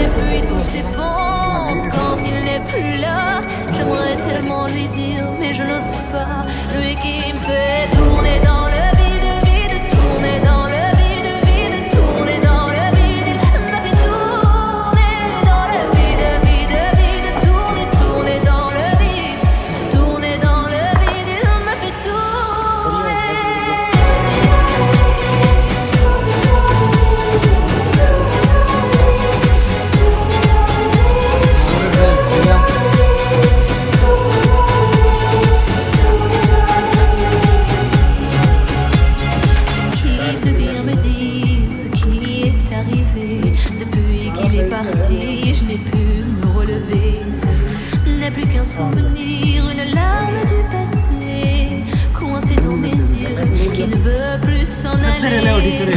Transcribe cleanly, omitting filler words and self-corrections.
et puis tout s'effondre quand il n'est plus là. J'aimerais tellement lui dire, mais je n'ose pas. Lui qui me fait tourner dans le vide, vide, tourner dans le vide, vide, tourner dans le vide. Il m'a fait tourner dans le vide, vide, vide, tourner, tourner dans le vide, tourner dans le vide. Il m'a fait depuis qu'il est parti, je n'ai pu me relever. Ce n'est plus qu'un souvenir, une larme du passé, coincée dans mes yeux, qui ne veut plus s'en aller.